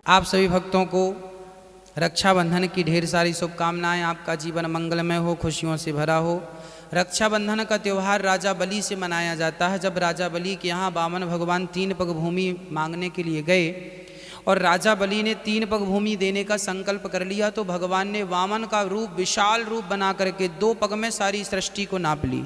आप सभी भक्तों को रक्षाबंधन की ढेर सारी शुभकामनाएं। आपका जीवन मंगलमय हो, खुशियों से भरा हो। रक्षाबंधन का त्यौहार राजा बलि से मनाया जाता है। जब राजा बलि के यहाँ वामन भगवान 3 पग भूमि मांगने के लिए गए और राजा बलि ने 3 पग भूमि देने का संकल्प कर लिया, तो भगवान ने वामन का रूप, विशाल रूप बना करके 2 पग में सारी सृष्टि को नाप ली।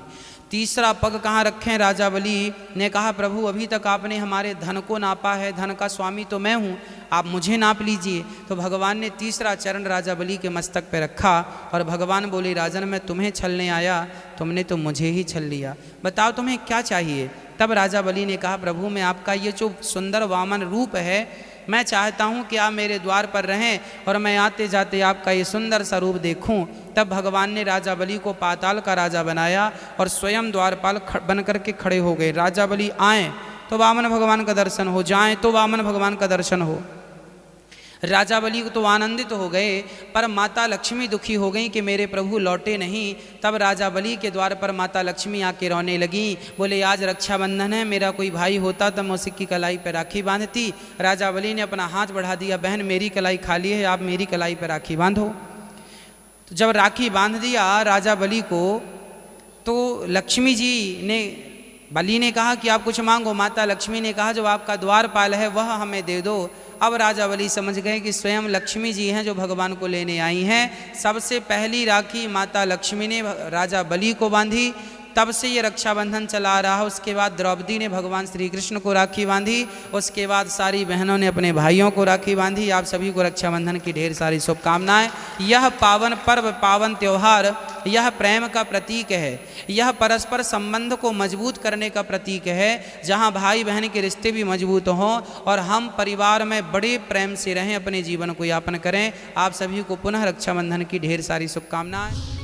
तीसरा पग कहाँ रखें? राजा बलि ने कहा, प्रभु अभी तक आपने हमारे धन को नापा है, धन का स्वामी तो मैं हूँ, आप मुझे नाप लीजिए। तो भगवान ने तीसरा चरण राजा बलि के मस्तक पर रखा और भगवान बोले, राजन मैं तुम्हें छलने आया, तुमने तो मुझे ही छल लिया, बताओ तुम्हें क्या चाहिए। तब राजा बलि ने कहा, प्रभु मैं आपका ये जो सुंदर वामन रूप है, मैं चाहता हूँ कि आप मेरे द्वार पर रहें और मैं आते जाते आपका ये सुंदर सा रूप देखूँ। तब भगवान ने राजा बलि को पाताल का राजा बनाया और स्वयं द्वारपाल बन करके खड़े हो गए। राजा बलि आएँ तो वामन भगवान का दर्शन हो, जाएँ तो वामन भगवान का दर्शन हो। राजा बलि तो आनंदित हो गए, पर माता लक्ष्मी दुखी हो गई कि मेरे प्रभु लौटे नहीं। तब राजा बलि के द्वार पर माता लक्ष्मी आके रोने लगी, बोले आज रक्षाबंधन है, मेरा कोई भाई होता तो मैं उसी की कलाई पर राखी बांधती। राजा बलि ने अपना हाथ बढ़ा दिया, बहन मेरी कलाई खाली है, आप मेरी कलाई पर राखी बांधो। तो जब राखी बांध दिया राजा बलि को, तो लक्ष्मी जी ने, बलि ने कहा कि आप कुछ मांगो। माता लक्ष्मी ने कहा, जो आपका द्वारपाल है वह हमें दे दो। अब राजा बलि समझ गए कि स्वयं लक्ष्मी जी हैं जो भगवान को लेने आई हैं। सबसे पहली राखी माता लक्ष्मी ने राजा बलि को बांधी, तब से ये रक्षाबंधन चला रहा। उसके बाद द्रौपदी ने भगवान श्री कृष्ण को राखी बांधी, उसके बाद सारी बहनों ने अपने भाइयों को राखी बांधी। आप सभी को रक्षाबंधन की ढेर सारी शुभकामनाएं। यह पावन पर्व, पावन त्यौहार, यह प्रेम का प्रतीक है, यह परस्पर संबंध को मजबूत करने का प्रतीक है, जहां भाई बहन के रिश्ते भी मजबूत हों और हम परिवार में बड़े प्रेम से रहें, अपने जीवन को यापन करें। आप सभी को पुनः रक्षाबंधन की ढेर सारी शुभकामनाएं।